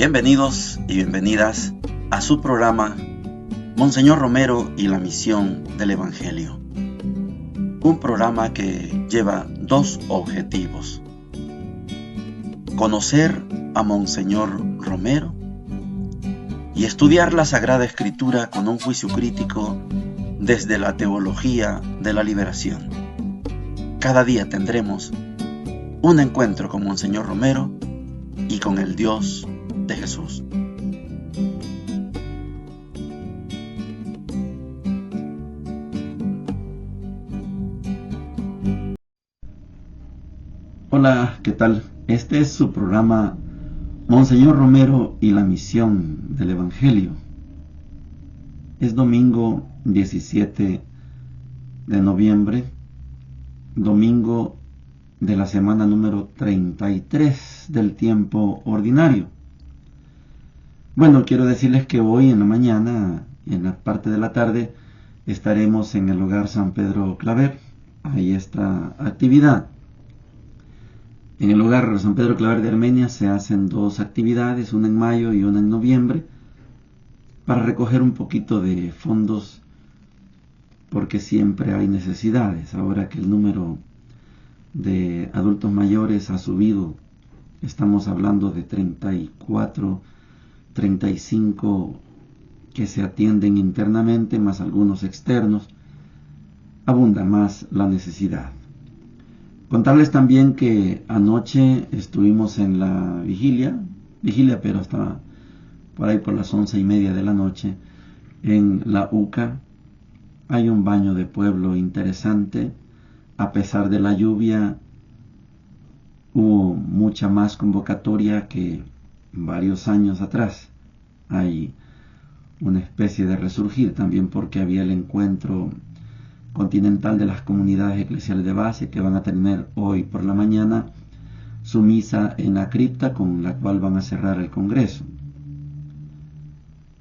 Bienvenidos y bienvenidas a su programa Monseñor Romero y la misión del Evangelio. Un programa que lleva dos objetivos: conocer a Monseñor Romero y estudiar la Sagrada Escritura con un juicio crítico desde la teología de la liberación. Cada día tendremos un encuentro con Monseñor Romero y con el Dios de Jesús. Hola, ¿qué tal? Este es su programa Monseñor Romero y la misión del Evangelio. Es domingo 17 de noviembre, domingo de la semana número 33 del tiempo ordinario. Bueno, quiero decirles que hoy en la mañana y en la parte de la tarde estaremos en el hogar San Pedro Claver. Hay esta actividad. En el hogar San Pedro Claver de Armenia se hacen dos actividades, una en mayo y una en noviembre, para recoger un poquito de fondos, porque siempre hay necesidades. Ahora que el número de adultos mayores ha subido, estamos hablando de 34, 35 que se atienden internamente, más algunos externos, abunda más la necesidad. Contarles también que anoche estuvimos en la vigilia, pero hasta por ahí por las 11:30 de la noche, en la UCA. Hay un baño de pueblo interesante. A pesar de la lluvia, hubo mucha más convocatoria que varios años atrás. Hay una especie de resurgir también porque había el encuentro continental de las comunidades eclesiales de base que van a tener hoy por la mañana su misa en la cripta, con la cual van a cerrar el congreso.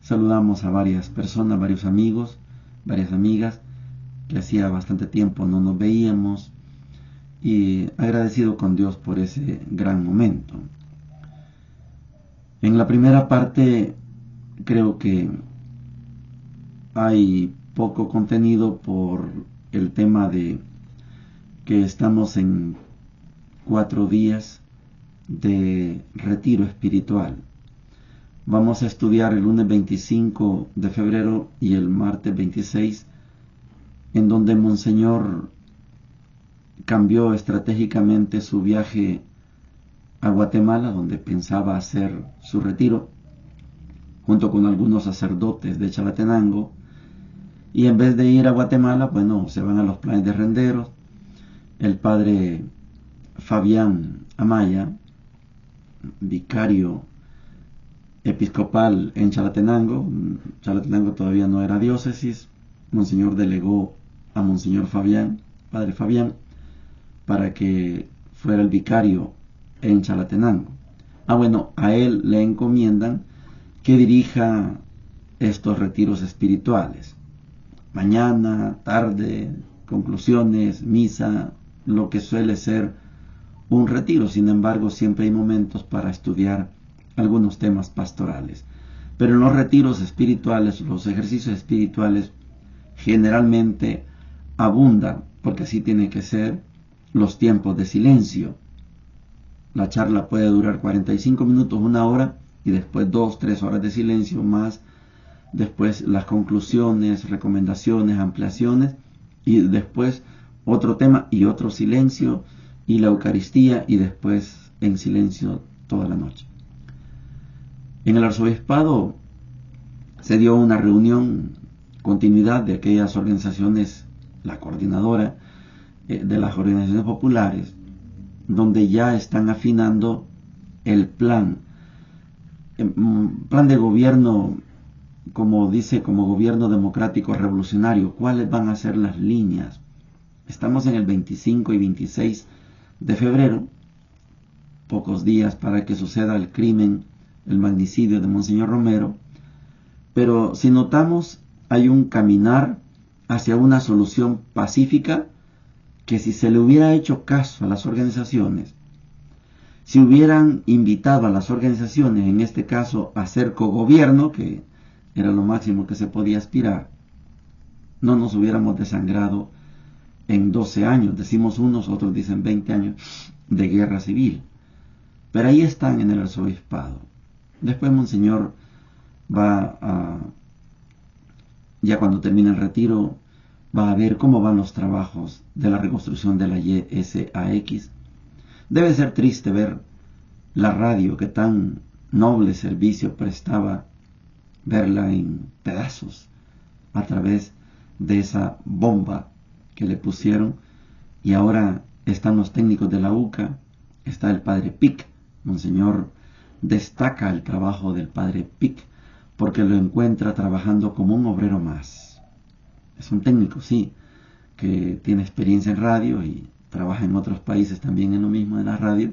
Saludamos a varias personas, varios amigos, varias amigas que hacía bastante tiempo no nos veíamos, y agradecido con Dios por ese gran momento. En la primera parte creo que hay poco contenido por el tema de que estamos en 4 días de retiro espiritual. Vamos a estudiar el lunes 25 de febrero y el martes 26, en donde Monseñor cambió estratégicamente su viaje a Guatemala, donde pensaba hacer su retiro junto con algunos sacerdotes de Chalatenango, y en vez de ir a Guatemala, bueno, se van a los Planes de Renderos. El padre Fabián Amaya, vicario episcopal en Chalatenango todavía no era diócesis, Monseñor delegó a Monseñor Fabián, padre Fabián, para que fuera el vicario en Chalatenango. Bueno, a él le encomiendan que dirija estos retiros espirituales. Mañana, tarde, conclusiones, misa, lo que suele ser un retiro. Sin embargo, siempre hay momentos para estudiar algunos temas pastorales. Pero en los retiros espirituales, los ejercicios espirituales, generalmente abundan, porque así tiene que ser, los tiempos de silencio. La charla puede durar 45 minutos, 1 hora, y después 2, 3 horas de silencio, más después las conclusiones, recomendaciones, ampliaciones, y después otro tema y otro silencio, y la Eucaristía, y después en silencio toda la noche. En el arzobispado se dio una reunión, continuidad de aquellas organizaciones, la coordinadora de las organizaciones populares, donde ya están afinando el plan de gobierno, como dice, como gobierno democrático revolucionario. ¿Cuáles van a ser las líneas? Estamos en el 25 y 26 de febrero, pocos días para que suceda el crimen, el magnicidio de Monseñor Romero, pero si notamos, hay un caminar hacia una solución pacífica que, si se le hubiera hecho caso a las organizaciones, Si hubieran invitado a las organizaciones, en este caso a ser cogobierno, que era lo máximo que se podía aspirar, no nos hubiéramos desangrado en 12 años, decimos unos, otros dicen 20 años de guerra civil. Pero ahí están en el arzobispado. Después Monseñor va a, ya cuando termine el retiro, va a ver cómo van los trabajos de la reconstrucción de la YSAX. Debe ser triste ver la radio que tan noble servicio prestaba, verla en pedazos a través de esa bomba que le pusieron, y ahora están los técnicos de la UCA, está el padre Pic. Monseñor destaca el trabajo del padre Pic porque lo encuentra trabajando como un obrero más. Es un técnico, sí, que tiene experiencia en radio y trabaja en otros países también en lo mismo de la radio,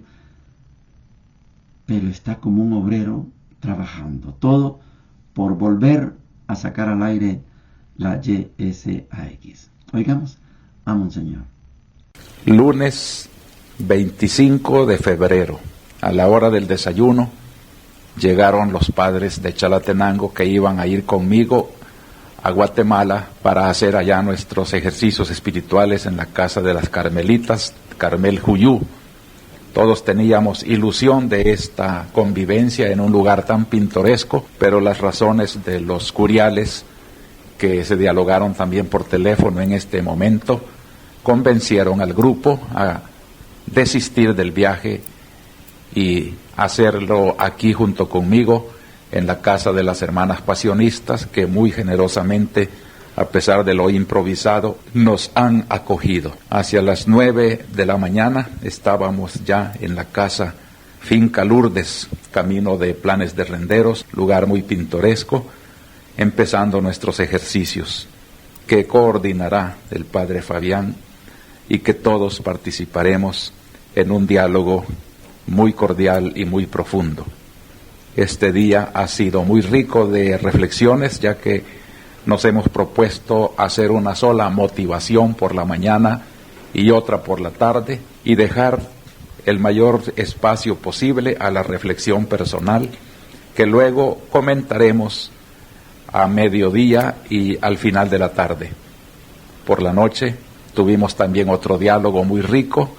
pero está como un obrero trabajando, todo por volver a sacar al aire la YSAX. Oigamos a Monseñor. Lunes 25 de febrero, a la hora del desayuno, llegaron los padres de Chalatenango que iban a ir conmigo a Guatemala para hacer allá nuestros ejercicios espirituales en la casa de las Carmelitas, Carmel Juyú. Todos teníamos ilusión de esta convivencia en un lugar tan pintoresco, pero las razones de los curiales que se dialogaron también por teléfono en este momento convencieron al grupo a desistir del viaje y hacerlo aquí junto conmigo en la casa de las hermanas pasionistas, que muy generosamente, a pesar de lo improvisado, nos han acogido. Hacia las 9 de la mañana estábamos ya en la casa Finca Lourdes, camino de Planes de Renderos, lugar muy pintoresco, empezando nuestros ejercicios, que coordinará el padre Fabián, y que todos participaremos en un diálogo muy cordial y muy profundo. Este día ha sido muy rico de reflexiones, ya que nos hemos propuesto hacer una sola motivación por la mañana y otra por la tarde, y dejar el mayor espacio posible a la reflexión personal, que luego comentaremos a mediodía y al final de la tarde. Por la noche tuvimos también otro diálogo muy rico,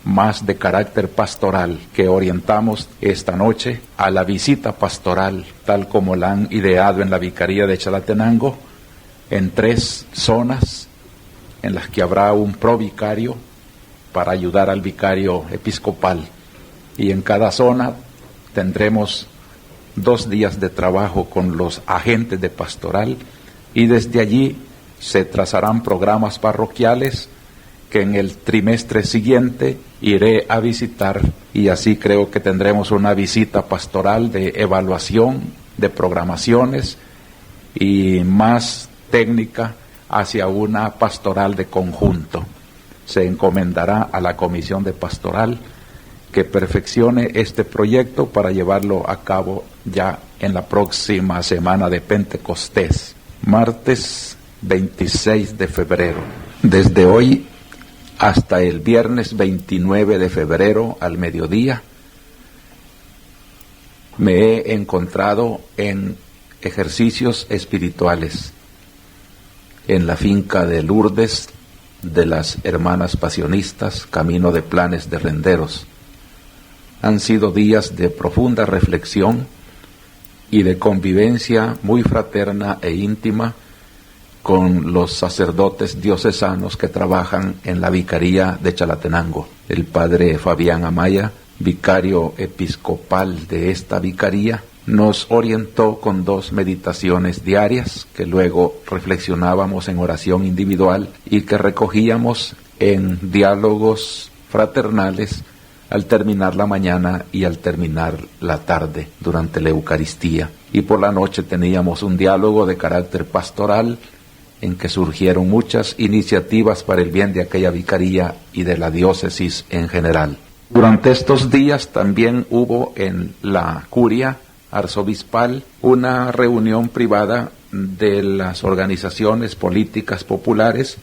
más de carácter pastoral, que orientamos esta noche a la visita pastoral, tal como la han ideado en la Vicaría de Chalatenango, en 3 zonas en las que habrá un provicario para ayudar al vicario episcopal, y en cada zona tendremos 2 días de trabajo con los agentes de pastoral, y desde allí se trazarán programas parroquiales que en el trimestre siguiente iré a visitar, y así creo que tendremos una visita pastoral de evaluación de programaciones y más técnica hacia una pastoral de conjunto. Se encomendará a la comisión de pastoral que perfeccione este proyecto para llevarlo a cabo ya en la próxima semana de Pentecostés, martes 26 de febrero. Desde hoy hasta el viernes 29 de febrero al mediodía, me he encontrado en ejercicios espirituales en la finca de Lourdes de las hermanas pasionistas, camino de Planes de Renderos. Han sido días de profunda reflexión y de convivencia muy fraterna e íntima con los sacerdotes diocesanos que trabajan en la Vicaría de Chalatenango. El padre Fabián Amaya, vicario episcopal de esta vicaría, nos orientó con 2 meditaciones diarias que luego reflexionábamos en oración individual y que recogíamos en diálogos fraternales al terminar la mañana y al terminar la tarde durante la Eucaristía. Y por la noche teníamos un diálogo de carácter pastoral en que surgieron muchas iniciativas para el bien de aquella vicaría y de la diócesis en general. Durante estos días también hubo en la curia arzobispal una reunión privada de las organizaciones políticas populares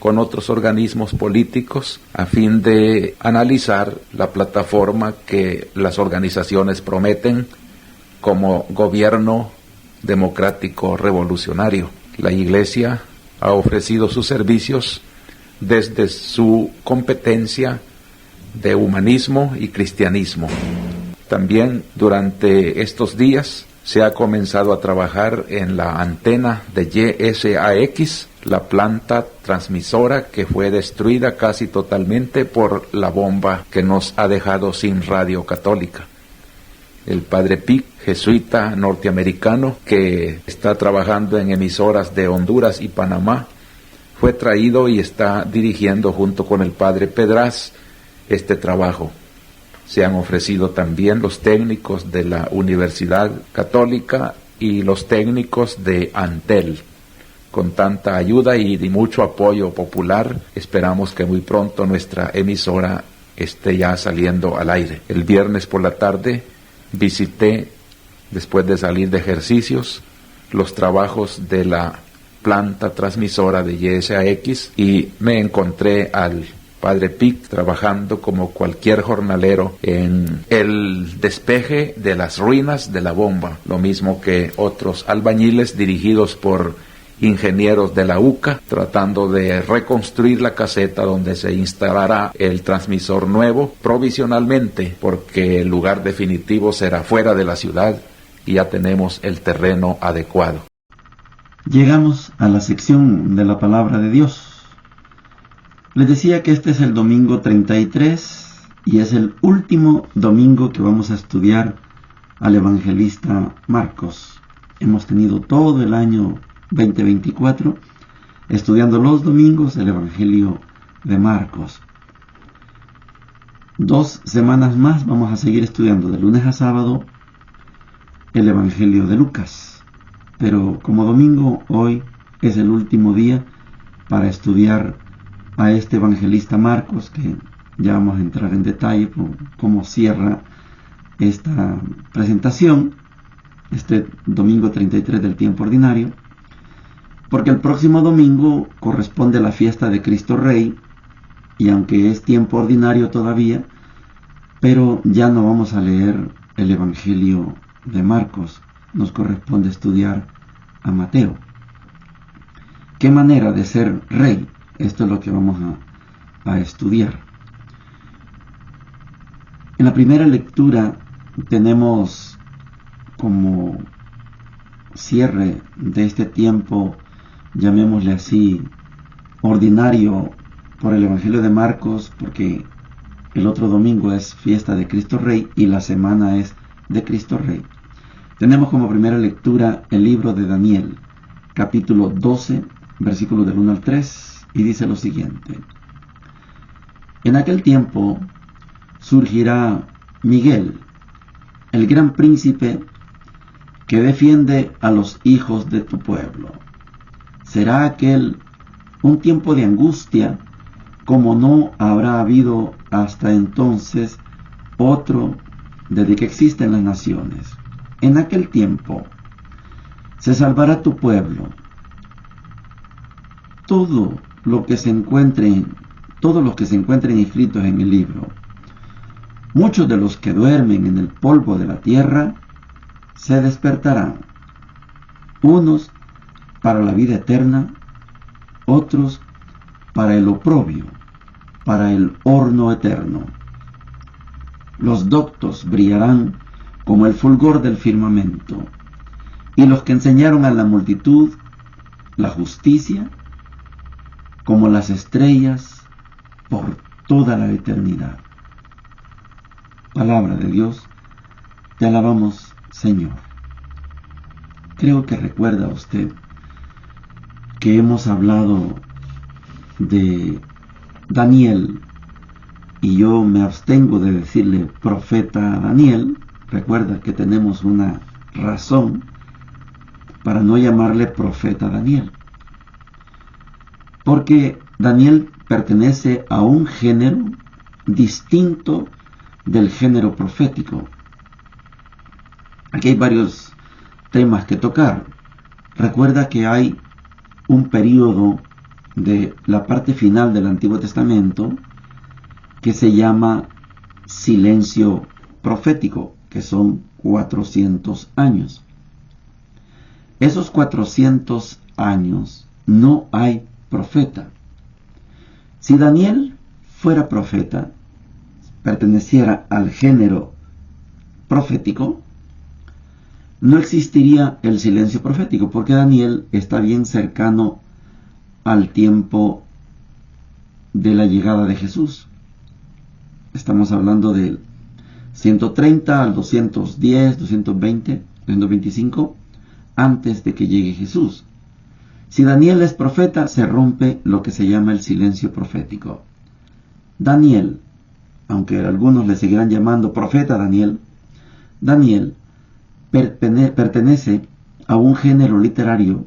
con otros organismos políticos a fin de analizar la plataforma que las organizaciones prometen como gobierno democrático revolucionario. La Iglesia ha ofrecido sus servicios desde su competencia de humanismo y cristianismo. También durante estos días se ha comenzado a trabajar en la antena de YSAX, la planta transmisora que fue destruida casi totalmente por la bomba que nos ha dejado sin radio católica. El padre Pic, jesuita norteamericano que está trabajando en emisoras de Honduras y Panamá, fue traído y está dirigiendo junto con el padre Pedraz este trabajo. Se han ofrecido también los técnicos de la Universidad Católica y los técnicos de Antel. Con tanta ayuda y de mucho apoyo popular, esperamos que muy pronto nuestra emisora esté ya saliendo al aire. El viernes por la tarde visité, después de salir de ejercicios, los trabajos de la planta transmisora de YSAX y me encontré al padre Pic trabajando como cualquier jornalero en el despeje de las ruinas de la bomba, lo mismo que otros albañiles dirigidos por ingenieros de la UCA, tratando de reconstruir la caseta donde se instalará el transmisor nuevo provisionalmente, porque el lugar definitivo será fuera de la ciudad y ya tenemos el terreno adecuado. Llegamos a la sección de la palabra de Dios. Les decía que este es el domingo 33 y es el último domingo que vamos a estudiar al evangelista Marcos. Hemos tenido todo el año 2024 estudiando los domingos el evangelio de Marcos. 2 semanas más vamos a seguir estudiando de lunes a sábado el evangelio de Lucas. Pero como domingo, hoy es el último día para estudiar a este evangelista Marcos, que ya vamos a entrar en detalle por cómo cierra esta presentación, este domingo 33 del tiempo ordinario, porque el próximo domingo corresponde a la fiesta de Cristo Rey, y aunque es tiempo ordinario todavía, pero ya no vamos a leer el evangelio de Marcos, nos corresponde estudiar a Mateo. ¿Qué manera de ser rey? Esto es lo que vamos a estudiar. En la primera lectura tenemos como cierre de este tiempo, llamémosle así, ordinario por el Evangelio de Marcos, porque el otro domingo es fiesta de Cristo Rey y la semana es de Cristo Rey. Tenemos como primera lectura el libro de Daniel, capítulo 12, versículos del 1 al 3, y dice lo siguiente: En aquel tiempo surgirá Miguel, el gran príncipe que defiende a los hijos de tu pueblo. Será aquel un tiempo de angustia, como no habrá habido hasta entonces otro desde que existen las naciones. En aquel tiempo se salvará tu pueblo. Todos los que se encuentren inscritos en el libro. Muchos de los que duermen en el polvo de la tierra se despertarán, unos para la vida eterna, otros para el oprobio, para el horno eterno. Los doctos brillarán como el fulgor del firmamento, y los que enseñaron a la multitud la justicia como las estrellas por toda la eternidad. Palabra de Dios, te alabamos, Señor. Creo que recuerda usted que hemos hablado de Daniel, y yo me abstengo de decirle profeta Daniel. Recuerda que tenemos una razón para no llamarle profeta Daniel, porque Daniel pertenece a un género distinto del género profético. Aquí hay varios temas que tocar. Recuerda que hay un periodo de la parte final del Antiguo Testamento que se llama silencio profético, que son 400 años. Esos 400 años no hay profeta. Si Daniel fuera profeta, perteneciera al género profético, no existiría el silencio profético, porque Daniel está bien cercano al tiempo de la llegada de Jesús. Estamos hablando del 130 al 210, 220, 225, antes de que llegue Jesús. Si Daniel es profeta, se rompe lo que se llama el silencio profético. Daniel, aunque algunos le seguirán llamando profeta Daniel, Daniel pertenece a un género literario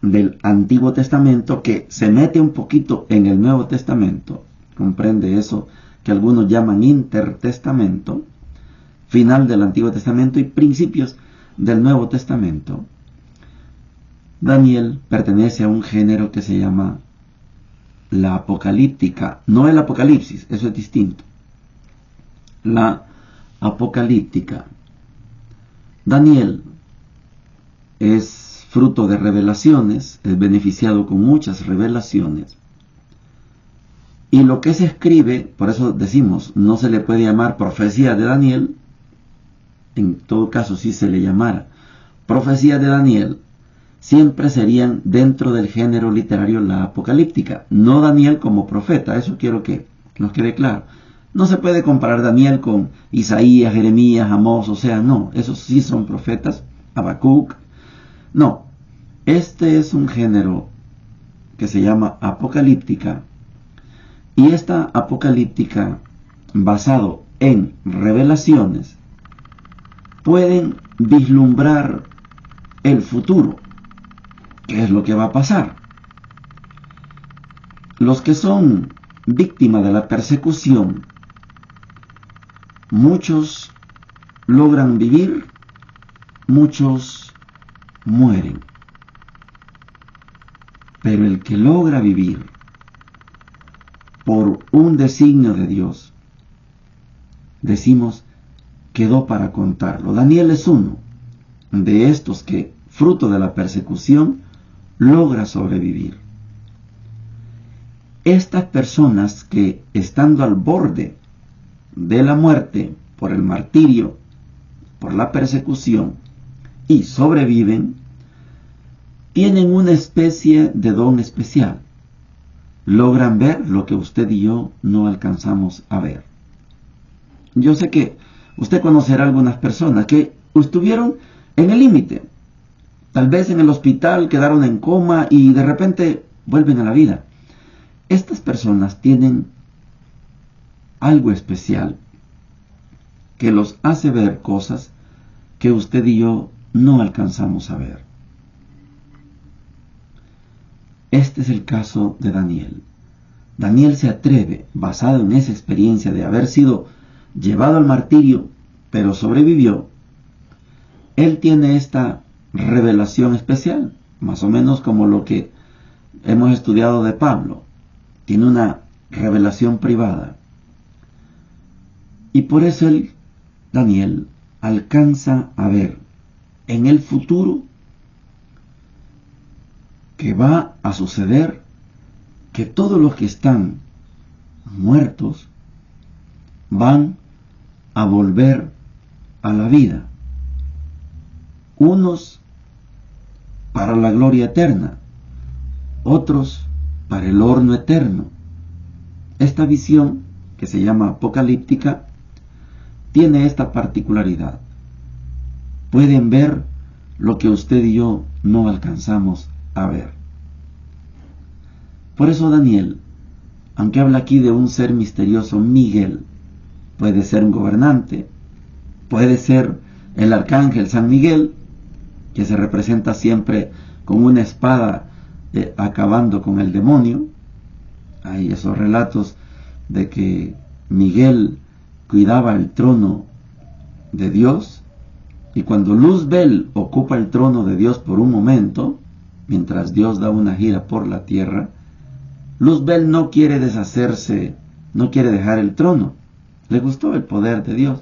del Antiguo Testamento que se mete un poquito en el Nuevo Testamento. Comprende eso que algunos llaman intertestamento, final del Antiguo Testamento y principios del Nuevo Testamento. Daniel pertenece a un género que se llama la apocalíptica, no el apocalipsis, eso es distinto. La apocalíptica. Daniel es fruto de revelaciones, es beneficiado con muchas revelaciones. Y lo que se escribe, por eso decimos, no se le puede llamar profecía de Daniel. En todo caso, si se le llamara profecía de Daniel, siempre serían dentro del género literario la apocalíptica, no Daniel como profeta. Eso quiero que nos quede claro. No se puede comparar Daniel con Isaías, Jeremías, Amós, o sea, no, esos sí son profetas, Habacuc. No, este es un género que se llama apocalíptica, y esta apocalíptica, basado en revelaciones, pueden vislumbrar el futuro, qué es lo que va a pasar. Los que son víctimas de la persecución, muchos logran vivir, muchos mueren. Pero el que logra vivir por un designio de Dios, decimos, quedó para contarlo. Daniel es uno de estos que, fruto de la persecución, logra sobrevivir. Estas personas que, estando al borde de la muerte por el martirio, por la persecución, y sobreviven, tienen una especie de don especial. Logran ver lo que usted y yo no alcanzamos a ver. Yo sé que usted conocerá algunas personas que estuvieron en el límite. Tal vez en el hospital quedaron en coma y de repente vuelven a la vida. Estas personas tienen algo especial que los hace ver cosas que usted y yo no alcanzamos a ver. Este es el caso de Daniel. Daniel se atreve, basado en esa experiencia de haber sido llevado al martirio, pero sobrevivió. Él tiene esta revelación especial, más o menos como lo que hemos estudiado de Pablo. Tiene una revelación privada. Y por eso Daniel, alcanza a ver en el futuro que va a suceder que todos los que están muertos van a volver a la vida. Unos para la gloria eterna, otros para el horno eterno. Esta visión, que se llama apocalíptica, tiene esta particularidad. Pueden ver lo que usted y yo no alcanzamos a ver. Por eso Daniel, aunque habla aquí de un ser misterioso, Miguel, puede ser un gobernante, puede ser el arcángel San Miguel, que se representa siempre con una espada acabando con el demonio. Hay esos relatos de que Miguel cuidaba el trono de Dios, y cuando Luzbel ocupa el trono de Dios por un momento, mientras Dios da una gira por la tierra, Luzbel no quiere deshacerse, no quiere dejar el trono. Le gustó el poder de Dios.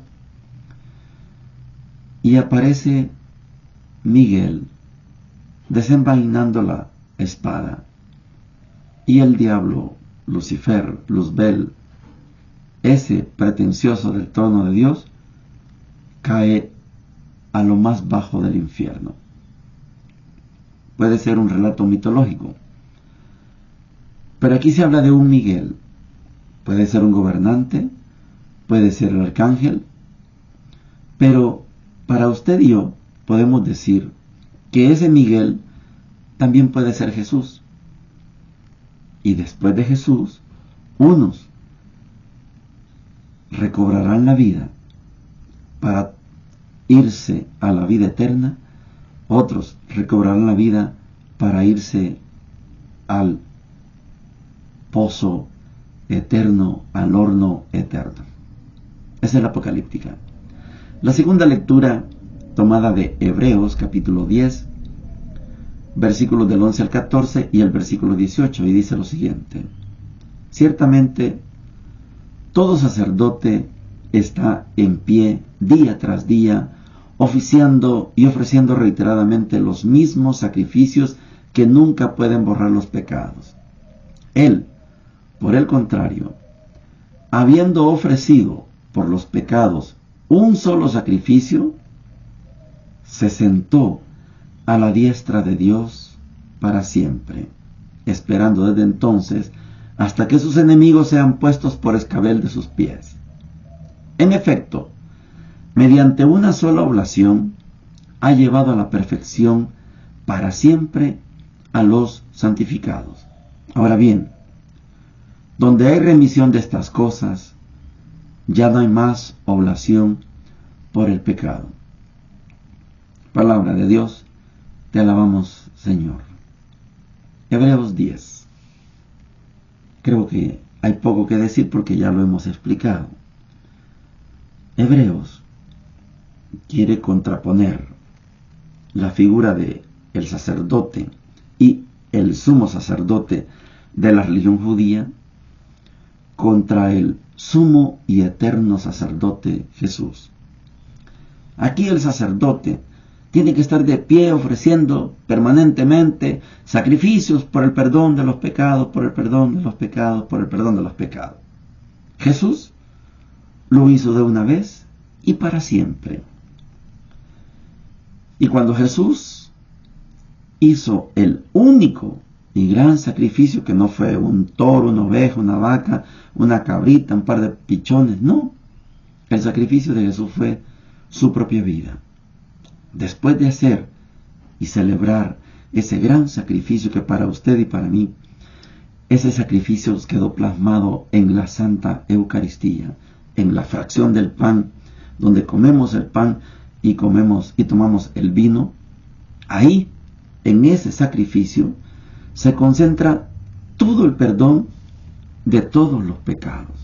Y aparece Miguel desenvainando la espada. Y el diablo, Lucifer, Luzbel, ese pretencioso del trono de Dios, cae a lo más bajo del infierno. Puede ser un relato mitológico, pero aquí se habla de un Miguel. Puede ser un gobernante, puede ser el arcángel, pero para usted y yo podemos decir que ese Miguel también puede ser Jesús. Y después de Jesús, unos recobrarán la vida para irse a la vida eterna, otros recobrarán la vida para irse al pozo eterno, al horno eterno. Esa es la apocalíptica. La segunda lectura, tomada de Hebreos capítulo 10, versículos del 11 al 14 y el versículo 18, y dice lo siguiente: ciertamente todo sacerdote está en pie día tras día, oficiando y ofreciendo reiteradamente los mismos sacrificios que nunca pueden borrar los pecados. Él, por el contrario, habiendo ofrecido por los pecados un solo sacrificio, se sentó a la diestra de Dios para siempre, esperando desde entonces hasta que sus enemigos sean puestos por escabel de sus pies. En efecto, mediante una sola oblación, ha llevado a la perfección para siempre a los santificados. Ahora bien, donde hay remisión de estas cosas, ya no hay más oblación por el pecado. Palabra de Dios, te alabamos, Señor. Hebreos 10. Creo que hay poco que decir porque ya lo hemos explicado. Hebreos quiere contraponer la figura de el sacerdote y el sumo sacerdote de la religión judía contra el sumo y eterno sacerdote Jesús. Aquí el sacerdote tiene que estar de pie ofreciendo permanentemente sacrificios por el perdón de los pecados, por el perdón de los pecados, por el perdón de los pecados. Jesús lo hizo de una vez y para siempre. Y cuando Jesús hizo el único y gran sacrificio, que no fue un toro, una oveja, una vaca, una cabrita, un par de pichones, no. El sacrificio de Jesús fue su propia vida. Después de hacer y celebrar ese gran sacrificio que para usted y para mí, ese sacrificio quedó plasmado en la Santa Eucaristía, en la fracción del pan, donde comemos el pan y tomamos el vino. Ahí, en ese sacrificio, se concentra todo el perdón de todos los pecados.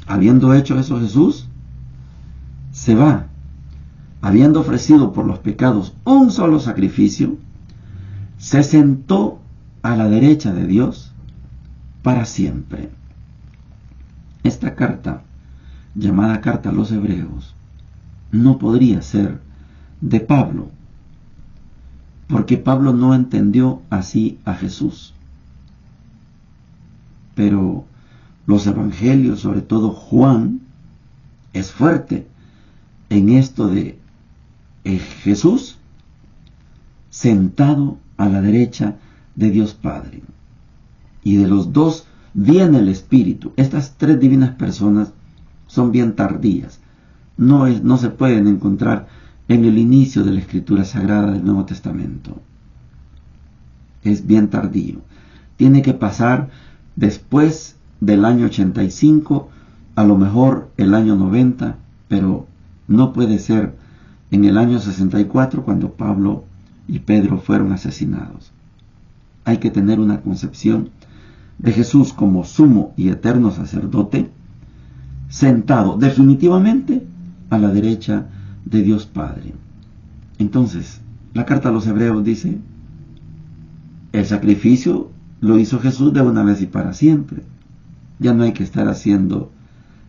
Habiendo hecho eso Jesús, se va, habiendo ofrecido por los pecados un solo sacrificio, se sentó a la derecha de Dios para siempre. Esta carta, llamada carta a los Hebreos, no podría ser de Pablo, porque Pablo no entendió así a Jesús. Pero los evangelios, sobre todo Juan, es fuerte en esto de Jesús sentado a la derecha de Dios Padre. Y de los dos viene el Espíritu. Estas tres divinas personas son bien tardías. No se pueden encontrar en el inicio de la Escritura Sagrada del Nuevo Testamento. Es bien tardío. Tiene que pasar después del año 85, a lo mejor el año 90, pero no puede ser en el año 64, cuando Pablo y Pedro fueron asesinados. Hay que tener una concepción de Jesús como sumo y eterno sacerdote, sentado definitivamente a la derecha de Dios Padre. Entonces, la carta a los Hebreos dice: el sacrificio lo hizo Jesús de una vez y para siempre. Ya no hay que estar haciendo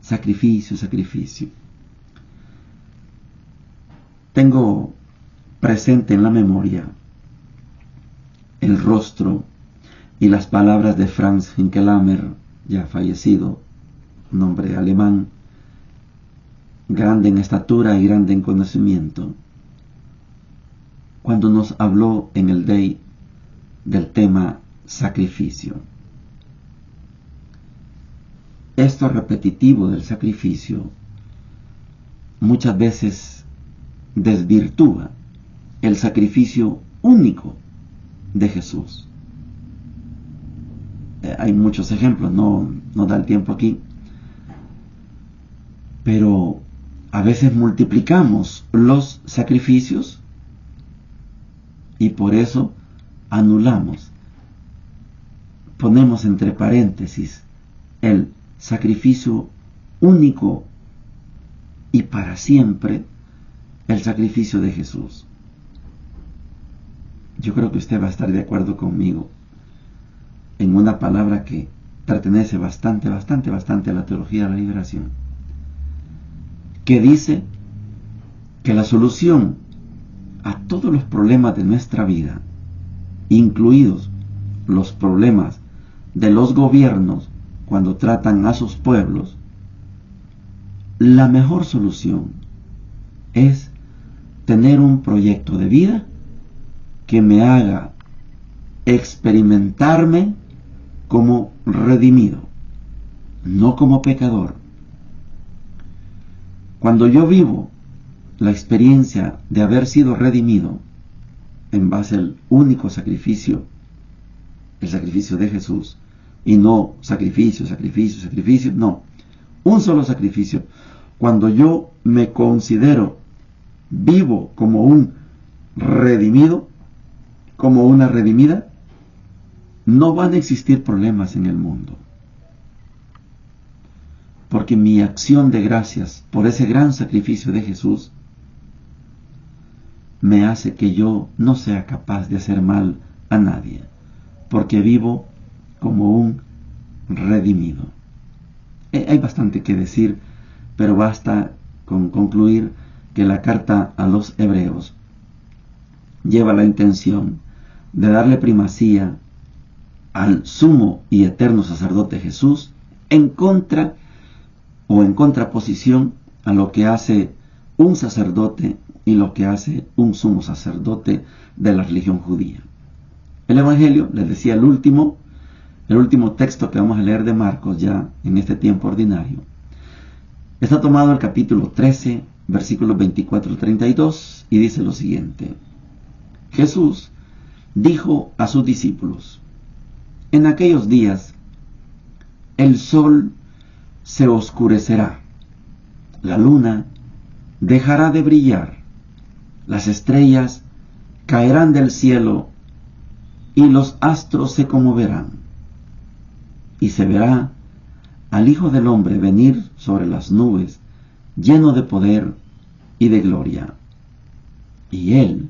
sacrificio. Tengo presente en la memoria el rostro y las palabras de Franz Hinkelhammer, ya fallecido, un hombre alemán, grande en estatura y grande en conocimiento, cuando nos habló en el Day del tema sacrificio. Esto repetitivo del sacrificio muchas veces desvirtúa el sacrificio único de Jesús. Hay muchos ejemplos, no da el tiempo aquí, pero a veces multiplicamos los sacrificios y por eso anulamos, ponemos entre paréntesis el sacrificio único y para siempre, el sacrificio de Jesús. Yo creo que usted va a estar de acuerdo conmigo en una palabra que pertenece bastante a la teología de la liberación, que dice que la solución a todos los problemas de nuestra vida, incluidos los problemas de los gobiernos cuando tratan a sus pueblos, la mejor solución es tener un proyecto de vida que me haga experimentarme como redimido, no como pecador. Cuando yo vivo la experiencia de haber sido redimido en base al único sacrificio, el sacrificio de Jesús, y no sacrificio, no, un solo sacrificio. Cuando yo me considero vivo como un redimido, como una redimida, no van a existir problemas en el mundo. Porque mi acción de gracias por ese gran sacrificio de Jesús me hace que yo no sea capaz de hacer mal a nadie, porque vivo como un redimido. Hay bastante que decir, pero basta con concluir que la carta a los hebreos lleva la intención de darle primacía al sumo y eterno sacerdote Jesús en contra o en contraposición a lo que hace un sacerdote y lo que hace un sumo sacerdote de la religión judía. El Evangelio, les decía, el último texto que vamos a leer de Marcos ya en este tiempo ordinario, está tomado el capítulo 13, versículos 24 al 32, y dice lo siguiente: Jesús dijo a sus discípulos: en aquellos días el sol se oscurecerá, la luna dejará de brillar, las estrellas caerán del cielo y los astros se conmoverán, y se verá al Hijo del Hombre venir sobre las nubes, lleno de poder y de gloria. Y Él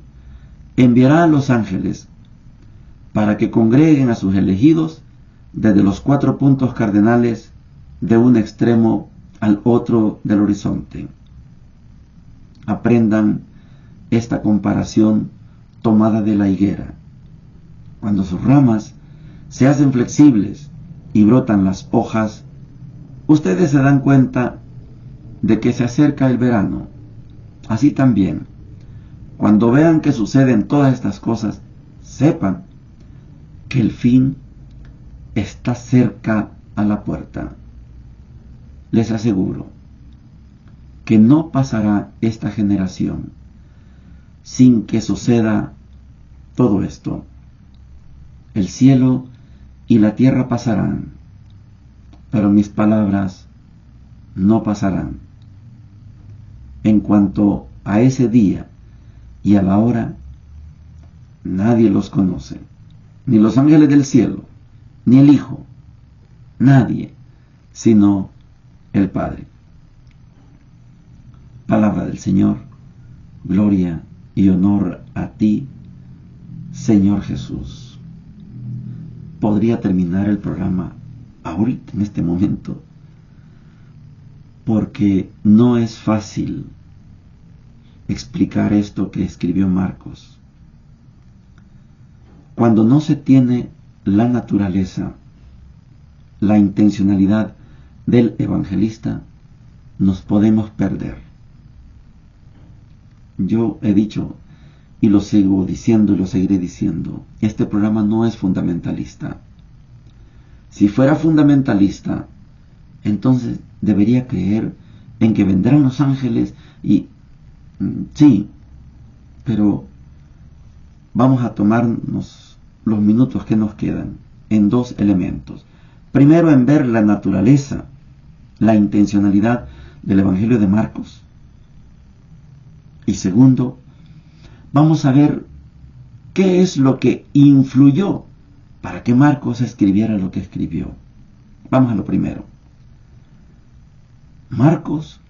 enviará a los ángeles para que congreguen a sus elegidos desde los 4 puntos cardinales de un extremo al otro del horizonte. Aprendan esta comparación tomada de la higuera. Cuando sus ramas se hacen flexibles y brotan las hojas, ustedes se dan cuenta de que se acerca el verano. Así también, cuando vean que suceden todas estas cosas, sepan que el fin está cerca a la puerta. Les aseguro que no pasará esta generación sin que suceda todo esto. El cielo y la tierra pasarán, pero mis palabras no pasarán. En cuanto a ese día y a la hora, nadie los conoce, ni los ángeles del cielo, ni el Hijo, nadie, sino el Padre. Palabra del Señor. Gloria y honor a ti, Señor Jesús. podría terminar el programa ahorita, en este momento, porque no es fácil explicar esto que escribió Marcos. Cuando no se tiene la naturaleza, la intencionalidad del evangelista, nos podemos perder. Yo he dicho, y lo sigo diciendo y lo seguiré diciendo, este programa no es fundamentalista. Si fuera fundamentalista, entonces debería creer en que vendrán los ángeles y sí, pero vamos a tomarnos los minutos que nos quedan en dos elementos. Primero, en ver la naturaleza, la intencionalidad del Evangelio de Marcos. Y segundo, vamos a ver qué es lo que influyó para que Marcos escribiera lo que escribió. Vamos a lo primero. Marcos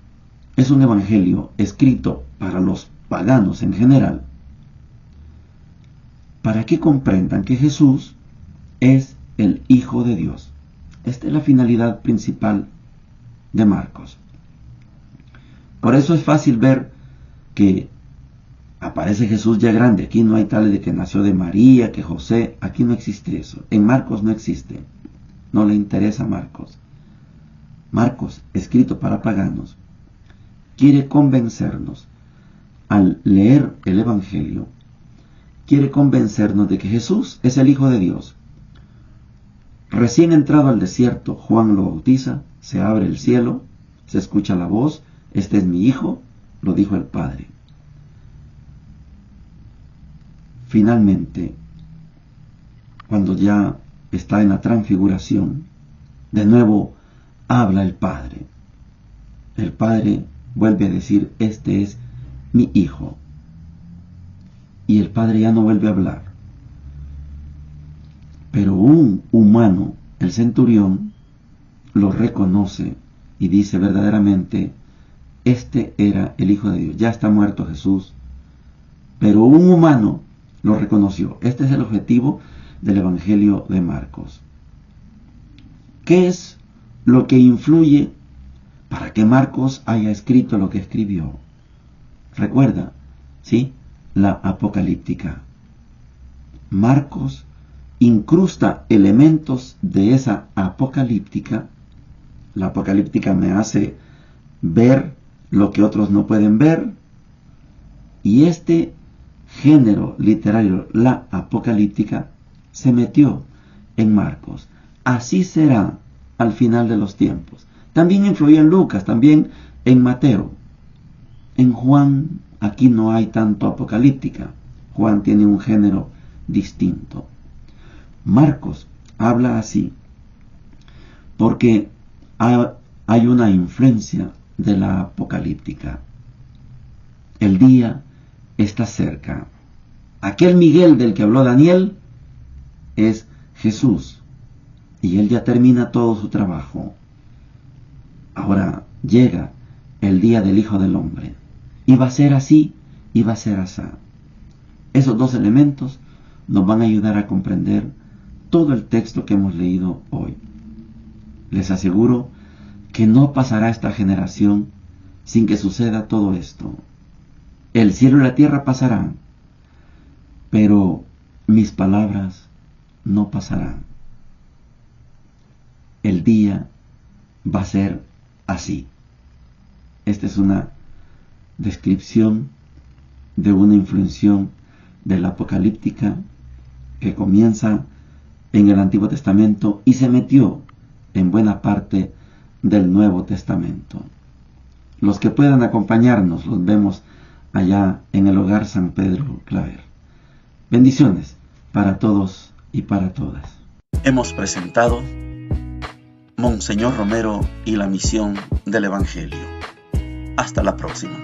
es un evangelio escrito para los paganos en general, para que comprendan que Jesús es el Hijo de Dios. Esta es la finalidad principal de Marcos. Por eso es fácil ver que aparece Jesús ya grande. Aquí no hay tal de que nació de María, que José. Aquí no existe eso. En Marcos no existe. No le interesa a Marcos. Marcos, escrito para paganos, quiere convencernos, al leer el Evangelio, quiere convencernos de que Jesús es el Hijo de Dios. Recién entrado al desierto, Juan lo bautiza, se abre el cielo, se escucha la voz, este es mi Hijo, lo dijo el Padre. Finalmente, cuando ya está en la transfiguración, de nuevo habla el Padre. El Padre vuelve a decir, este es mi Hijo. Y el Padre ya no vuelve a hablar. Pero un humano, el centurión, lo reconoce y dice verdaderamente, este era el Hijo de Dios. Ya está muerto Jesús, pero un humano lo reconoció. Este es el objetivo del Evangelio de Marcos. ¿Qué es lo que influye para que Marcos haya escrito lo que escribió? Recuerda, ¿sí? La apocalíptica. Marcos incrusta elementos de esa apocalíptica. La apocalíptica me hace ver lo que otros no pueden ver. Y este género literario, la apocalíptica, se metió en Marcos. Así será al final de los tiempos. También influía en Lucas, también en Mateo. En Juan, aquí no hay tanto apocalíptica. Juan tiene un género distinto. Marcos habla así porque hay una influencia de la apocalíptica. El día está cerca. Aquel Miguel del que habló Daniel es Jesús, y él ya termina todo su trabajo. Ahora llega el día del Hijo del Hombre, y va a ser así, y va a ser así. Esos dos elementos nos van a ayudar a comprender todo el texto que hemos leído hoy. Les aseguro que no pasará esta generación sin que suceda todo esto. El cielo y la tierra pasarán, pero mis palabras no pasarán. El día va a ser así. Esta es una descripción de una influencia de la apocalíptica que comienza en el Antiguo Testamento y se metió en buena parte del Nuevo Testamento. Los que puedan acompañarnos los vemos allá en el Hogar San Pedro Claver. Bendiciones para todos y para todas. Hemos presentado Monseñor Romero y la misión del Evangelio. Hasta la próxima.